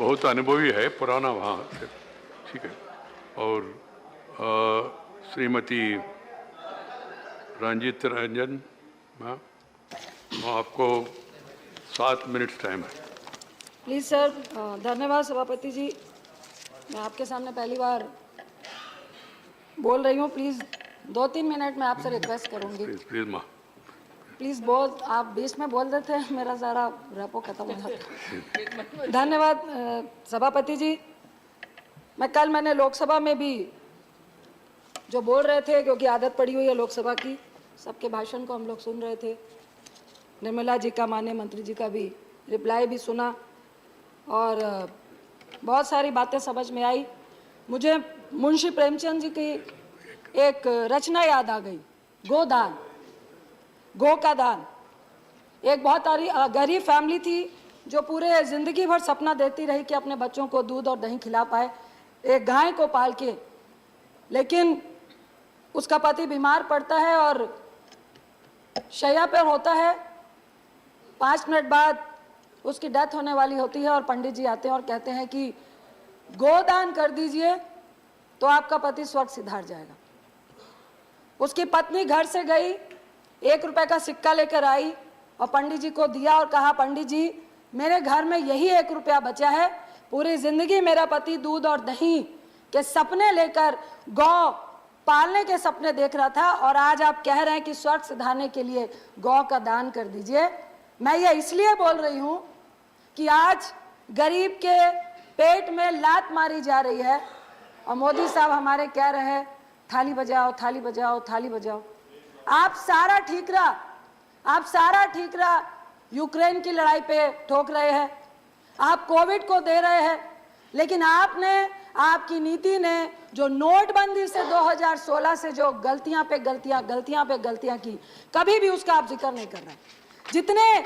बहुत अनुभवी है, पुराना वहाँ से, ठीक है। और श्रीमती रंजित रंजन, हाँ, आपको 7 मिनट टाइम है। Please sir. धन्यवाद सभापति जी। मैं आपके सामने पहली बार बोल रही हूँ। प्लीज़ 2-3 मिनट में आपसे रिक्वेस्ट करूँगी। प्लीज माँ, प्लीज़ आप बीच में बोल देते हैं, मेरा सारा रैपो खत्म हो जाता। धन्यवाद सभापति जी। मैंने लोकसभा में भी जो बोल रहे थे, क्योंकि आदत पड़ी हुई है लोकसभा की, सबके भाषण को हम लोग सुन रहे थे। निर्मला जी का, माननीय मंत्री जी का भी रिप्लाई भी सुना और बहुत सारी बातें समझ में आई। मुझे मुंशी प्रेमचंद जी की एक रचना याद आ गई, गोदान, गो का दान। एक बहुत गरीब फैमिली थी जो पूरे ज़िंदगी भर सपना देती रही कि अपने बच्चों को दूध और दही खिला पाए, एक गाय को पाल के। लेकिन उसका पति बीमार पड़ता है और शैया पर होता है। 5 मिनट बाद उसकी डेथ होने वाली होती है और पंडित जी आते हैं और कहते हैं कि गोदान कर दीजिए तो आपका पति स्वर्ग सिधार जाएगा। उसकी पत्नी घर से गई, 1 रुपए का सिक्का लेकर आई और पंडित जी को दिया और कहा, पंडित जी मेरे घर में यही 1 रुपया बचा है। पूरी जिंदगी मेरा पति दूध और दही के सपने लेकर गौ पालने के सपने देख रहा था और आज आप कह रहे हैं कि स्वर्ग सिधारने के लिए गौ का दान कर दीजिए। मैं ये इसलिए बोल रही हूँ कि आज गरीब के पेट में लात मारी जा रही है और मोदी साहब हमारे कह रहे हैं थाली बजाओ, थाली बजाओ, थाली बजाओ। आप सारा ठीकरा यूक्रेन की लड़ाई पे ठोक रहे हैं, आप कोविड को दे रहे हैं, लेकिन आपकी नीति ने जो नोटबंदी से 2016 से जो गलतियां पे गलतियां की, कभी भी उसका आप जिक्र नहीं कर रहे। जितने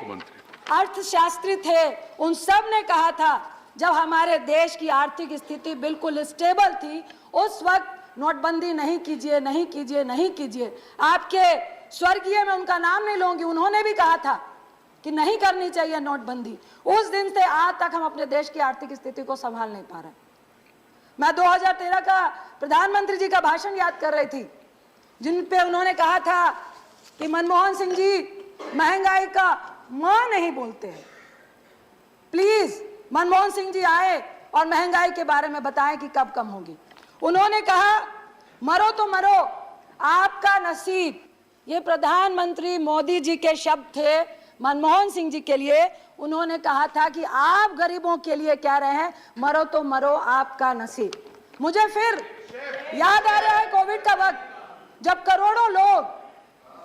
अर्थशास्त्री थे उन सब ने कहा था, जब हमारे देश की आर्थिक स्थिति बिल्कुल स्टेबल थी, उस वक्त नोटबंदी नहीं कीजिए। आपके स्वर्गीय, मैं उनका नाम नहीं लूंगी, उन्होंने भी कहा था कि नहीं करनी चाहिए नोटबंदी। उस दिन से आज तक हम अपने देश की आर्थिक स्थिति को संभाल नहीं पा रहे। मैं 2013 का प्रधानमंत्री जी का भाषण याद कर रही थी, जिन पे उन्होंने कहा था कि मनमोहन सिंह जी महंगाई का मां नहीं बोलते हैं। प्लीज मनमोहन सिंह जी आए और महंगाई के बारे में बताएं कि कब कम होगी। उन्होंने कहा मरो तो मरो आपका नसीब। ये प्रधानमंत्री मोदी जी के शब्द थे मनमोहन सिंह जी के लिए। उन्होंने कहा था कि आप गरीबों के लिए कह रहे हैं मरो तो मरो आपका नसीब। मुझे फिर याद आ रहा है कोविड का वक्त, जब करोड़ों लोग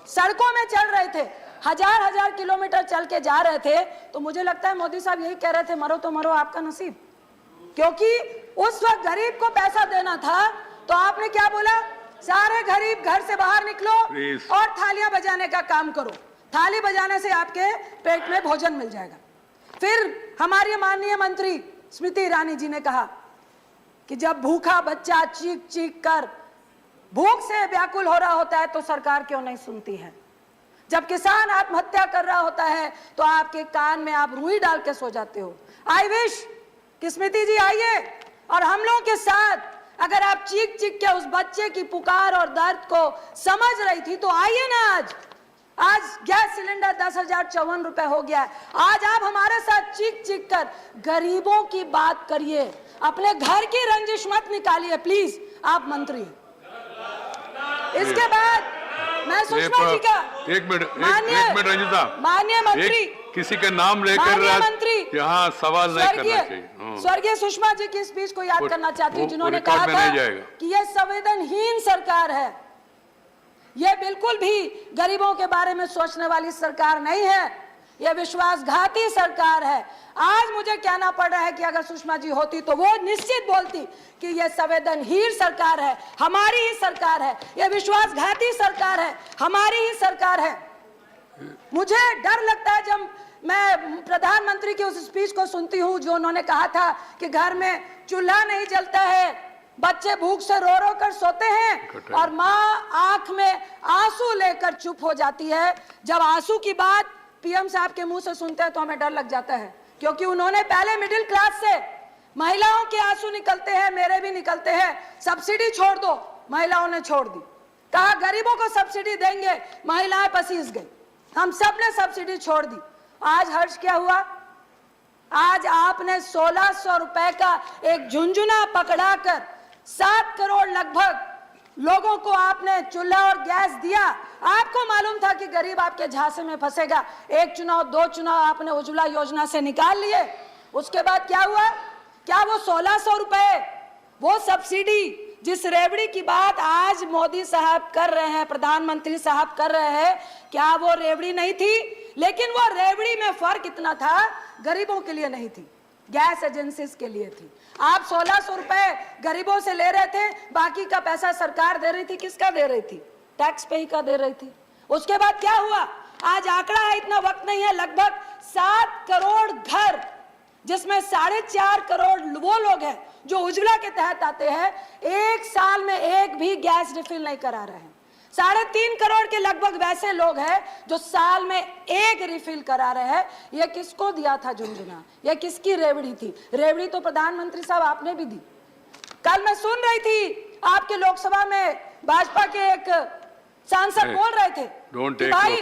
सड़कों में चल रहे थे, हजार किलोमीटर चल के जा रहे थे, तो मुझे लगता है मोदी साहब यही कह रहे थे मरो तो मरो आपका नसीब। क्योंकि उस वक्त गरीब को पैसा देना था, तो आपने क्या बोला, सारे गरीब घर से बाहर निकलो और थालियां बजाने का काम करो। थाली बजाने से आपके पेट में भोजन मिल जाएगा। फिर हमारी माननीय मंत्री स्मृति ईरानी जी ने कहा कि जब भूखा बच्चा चीख कर भूख से व्याकुल हो रहा होता है तो सरकार क्यों नहीं सुनती है। जब किसान आत्महत्या कर रहा होता है तो आपके कान में आप रुई डाल के सो जाते हो। आई विश कि स्मृति जी आइए और हम लोगों के साथ, अगर आप चीख के उस बच्चे की पुकार और दर्द को समझ रही थी तो आइए ना। आज गैस सिलेंडर 10,054 रुपए हो गया है। आज आप हमारे साथ चीख कर गरीबों की बात करिए, अपने घर की रंजिश मत निकालिए प्लीज, आप मंत्री। इसके बाद मैं सुषमा जी का एक मिनट रंजिता, माननीय मंत्री, किसी का नाम लेकर यहाँ सवाल नहीं करना चाहिए। स्वर्गीय सुषमा जी की स्पीच को याद करना चाहती हूँ, जिन्होंने कहा था कि ये संवेदनहीन सरकार है, ये बिल्कुल भी गरीबों के बारे में सोचने वाली सरकार नहीं है, ये विश्वासघाती सरकार है। आज मुझे कहना पड़ रहा है कि अगर सुषमा जी होती तो वो निश्चित बोलती कि ये संवेदनहीन सरकार है, हमारी ही सरकार है, ये विश्वासघाती सरकार है, हमारी ही सरकार है। मुझे डर लगता है जब मैं प्रधानमंत्री की उस स्पीच को सुनती हूँ, जो उन्होंने कहा था कि घर में चूल्हा नहीं जलता है, बच्चे भूख से रो रो कर सोते हैं और माँ आंख में आंसू लेकर चुप हो जाती है। जब आंसू की बात पीएम साहब के मुंह से सुनते हैं तो हमें डर लग जाता है, क्योंकि उन्होंने पहले मिडिल क्लास से महिलाओं के आंसू निकलते हैं, मेरे भी निकलते हैं। सब्सिडी छोड़ दो, महिलाओं ने छोड़ दी। कहा गरीबों को सब्सिडी देंगे, महिलाएं पसीज गई। हम सब ने सब्सिडी छोड़ दी। आज हर्ष क्या हुआ? आज आपने 1600 रुपए का एक झुंझुना पकड़ाकर 7 करोड़ लगभग लोगों को आपने चूल्हा और गैस दिया। आपको मालूम था कि गरीब आपके झांसे में फंसेगा। एक चुनाव, 2 चुनाव आपने उज्ज्वला योजना से निकाल लिए। उसके बाद क्या हुआ? क्या वो 1600 रुपए, वो सब्सिडी जिस रेवड़ी की बात आज मोदी साहब कर रहे हैं, प्रधानमंत्री साहब कर रहे हैं, क्या वो रेवड़ी नहीं थी? लेकिन वो रेवड़ी में फर्क इतना था, गरीबों के लिए नहीं थी, गैस एजेंसीज के लिए थी। आप 1600 रुपए गरीबों से ले रहे थे, बाकी का पैसा सरकार दे रही थी। किसका दे रही थी? टैक्स पे का दे रही थी। उसके बाद क्या हुआ? आज आंकड़ा है, इतना वक्त नहीं है, लगभग 7 करोड़ घर, जिसमें 4.5 करोड़ वो लोग हैं जो उज्ज्वला के तहत आते हैं, 1 साल में एक भी गैस रिफिल नहीं करा रहे हैं। 3.5 करोड़ के लगभग वैसे लोग हैं जो साल में एक रिफिल करा रहे हैं। ये किसको दिया था झुंझुना? ये किसकी रेवड़ी थी? रेवड़ी तो प्रधानमंत्री साहब आपने भी दी। कल मैं सुन रही थी आपके लोकसभा में भाजपा के एक सांसद बोल रहे थे कि भाई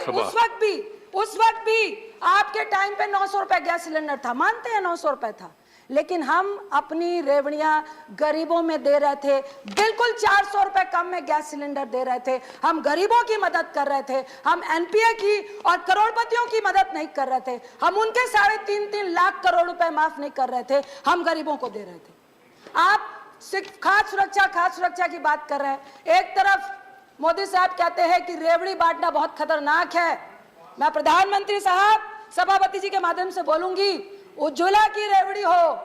उस वक्त भी आपके टाइम पे 900 रुपए गैस सिलेंडर था। मानते हैं 900 रुपए था, लेकिन हम अपनी रेवड़ियां गरीबों में दे रहे थे। बिल्कुल 400 रुपए कम में गैस सिलेंडर दे रहे थे। हम गरीबों की मदद कर रहे थे। हम एनपीए की और करोड़पतियों की मदद नहीं कर रहे थे। हम उनके 3.5 लाख करोड़ रुपए माफ नहीं कर रहे थे, हम गरीबों को दे रहे थे। आप सिर्फ खाद्य सुरक्षा की बात कर रहे हैं। एक तरफ मोदी साहब कहते हैं कि रेवड़ी बांटना बहुत खतरनाक है। मैं प्रधानमंत्री साहब, सभापति जी के माध्यम से बोलूंगी, उज्ज्वला की रेवड़ी हो,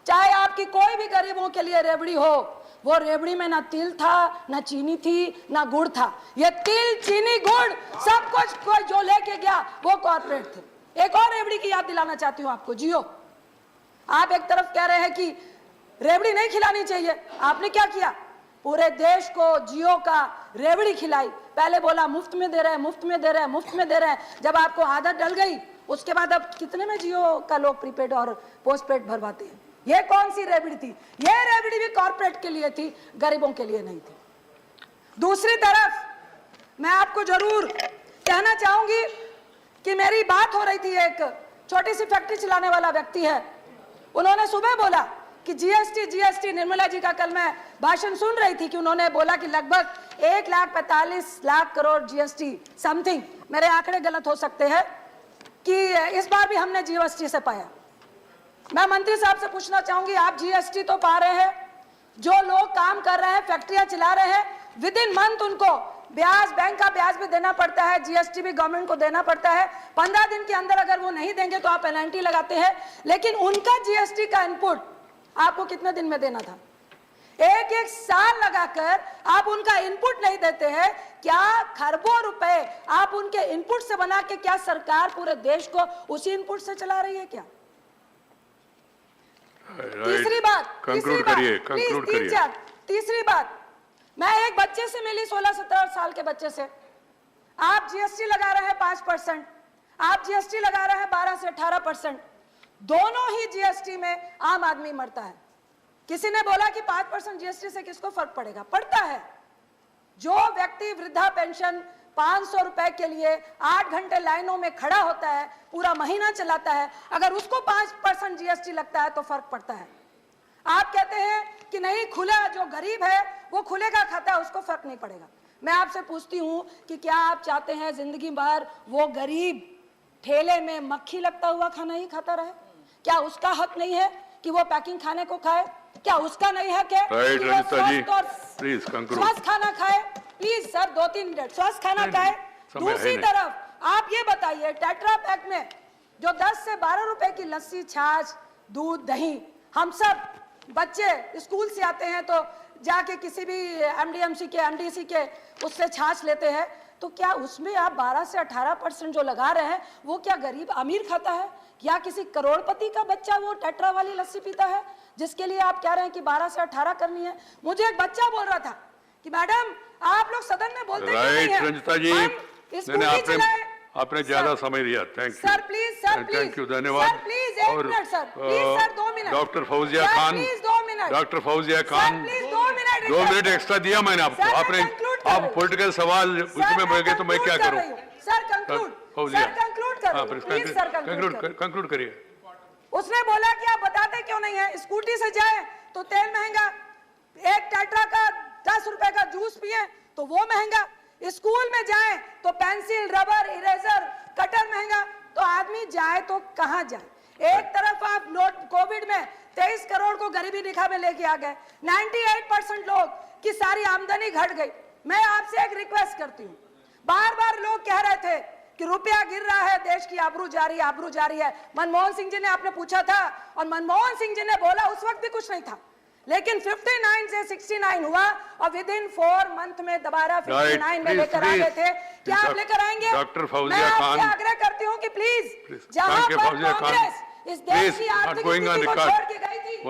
चाहे आपकी कोई भी गरीबों के लिए रेवड़ी हो, वो रेवड़ी में ना तिल था, ना चीनी थी, ना गुड़ था। ये तिल, चीनी, गुड़ सब कुछ कोई जो लेके गया वो कॉर्पोरेट थे। एक और रेवड़ी की याद दिलाना चाहती हूँ आपको, जियो। आप एक तरफ कह रहे हैं कि रेवड़ी नहीं खिलानी चाहिए, आपने क्या किया? पूरे देश को जियो का रेवड़ी खिलाई। पहले बोला मुफ्त में दे रहे हैं, मुफ्त में दे रहे हैं, मुफ्त में दे रहे हैं। जब आपको आदत डल गई, उसके बाद अब कितने में जियो का लोग प्रीपेड और पोस्टपेड भरवाते हैं। ये कौन सी रेवड़ी थी? ये रेवड़ी भी कॉर्पोरेट के लिए थी, गरीबों के लिए नहीं थी। दूसरी तरफ मैं आपको जरूर कहना चाहूंगी कि मेरी बात हो रही थी, एक छोटी सी फैक्ट्री चलाने वाला व्यक्ति है, उन्होंने सुबह बोला कि जीएसटी, निर्मला जी का कल मैं भाषण सुन रही थी कि उन्होंने बोला कि लगभग 1,45,00,000 करोड़ जीएसटी समथिंग, मेरे आंकड़े गलत हो सकते हैं, कि इस बार भी हमने जीएसटी से पाया। मैं मंत्री साहब से पूछना चाहूंगी, आप जीएसटी तो पा रहे हैं, जो लोग काम कर रहे हैं, फैक्ट्रियां चला रहे हैं, विद इन मंथ उनको ब्याज, बैंक का ब्याज भी देना पड़ता है, जीएसटी भी गवर्नमेंट को देना पड़ता है। 15 दिन के अंदर अगर वो नहीं देंगे तो आप पेनल्टी लगाते हैं, लेकिन उनका जीएसटी का इनपुट आपको कितने दिन में देना था? एक साल लगाकर आप उनका इनपुट नहीं देते हैं। क्या खरबों रुपए आप उनके इनपुट से बना के, क्या सरकार पूरे देश को उसी इनपुट से चला रही है क्या? तीसरी बात, मैं एक बच्चे से मिली, 16-17 साल के बच्चे से। आप जीएसटी लगा रहे हैं 5%, आप जीएसटी लगा रहे हैं 12 से 18%। दोनों ही जीएसटी में आम आदमी मरता है। किसी ने बोला कि 5% जीएसटी से किसको फर्क पड़ेगा? पड़ता है। जो व्यक्ति वृद्धा पेंशन 500 रुपए के लिए 8 घंटे लाइनों में खड़ा होता है, पूरा महीना चलाता है, अगर उसको 5% जीएसटी लगता है तो फर्क पड़ता है। आप कहते हैं कि नहीं, खुला जो गरीब है वो खुले का खाता है, उसको फर्क नहीं पड़ेगा। मैं आपसे पूछती हूं कि क्या आप चाहते हैं जिंदगी भर वो गरीब ठेले में मक्खी लगता हुआ खाना ही खाता रहे? क्या उसका हक नहीं है कि वो पैकिंग खाने को खाए? क्या उसका नहीं है कि स्वस्थ खाना खाए? प्लीज सर, 2-3 मिनट स्वस्थ खाना खाए। दूसरी तरफ आप ये बताइए, टेट्रा पैक में जो 10 से 12 रुपए की लस्सी, छाछ, दूध, दही, हम सब बच्चे स्कूल से आते हैं तो जाके किसी भी एमडीएमसी के, एमडीसी के उससे छाछ लेते हैं, तो क्या उसमें आप 12 से 18% जो लगा रहे हैं वो क्या गरीब अमीर खाता है? या किसी करोड़पति का बच्चा वो टेट्रा वाली लस्सी पीता है जिसके लिए आप कह रहे हैं कि 12 से 18 करनी है? मुझे एक बच्चा बोल रहा था कि मैडम आप लोग सदन में बोलते क्यों नहीं हैं? हम स्कूटी चलाए, आपने ज्यादा समय लिया, thank you sir please, sir please, thank you, धन्यवाद। Sir please 1 minute sir, please sir 2 minute, doctor Fauzia sir, Khan, please 2 minute, doctor Fauzia Khan, please 2 minute, 2 minute extra दिया मैंने आपको, सर, मैं आपने conclude कर रही आप हूँ। पॉलिटिकल सवाल उसमें बढ़ गए तो मैं क्या करूं? Sir conclude, Fauzia, sir conclude कर हाँ, रही हूँ, प्लीज सर कंक्लूड। कंक्लूड करिए। उसने बोला कि आप बताते क्यों नहीं है, स्कूटी से जाए तो तेल महंगा, एक टेट्रा का 10 रुपए का जूस पिए तो वो महंगा, स्कूल में जाए तो पेंसिल, रबर, इरेजर, कटर महंगा, तो आदमी जाए तो कहां जाए? एक तरफ आप नोट कोविड में 23 करोड़ को गरीबी रेखा में लेके आ गए, 98% लोग की सारी आमदनी घट गई। मैं आपसे एक रिक्वेस्ट करती हूँ, बार बार लोग कह रहे थे कि रुपया गिर रहा है, देश की आबरू जा रही है। मनमोहन सिंह जी ने आपने पूछा था और मनमोहन सिंह जी ने बोला उस वक्त भी कुछ नहीं था, लेकिन 59 से 69 हुआ और विद इन 4 मंथ में दोबारा 59 में लेकर आ गए थे। क्या आप लेकर आएंगे? डॉक्टर मैं फौजिया खान, आपसे आग्रह करती हूँ कि प्लीज, जहां पर कांग्रेस इस देश की आर्थिक स्थिति को छोड़ के गई थी,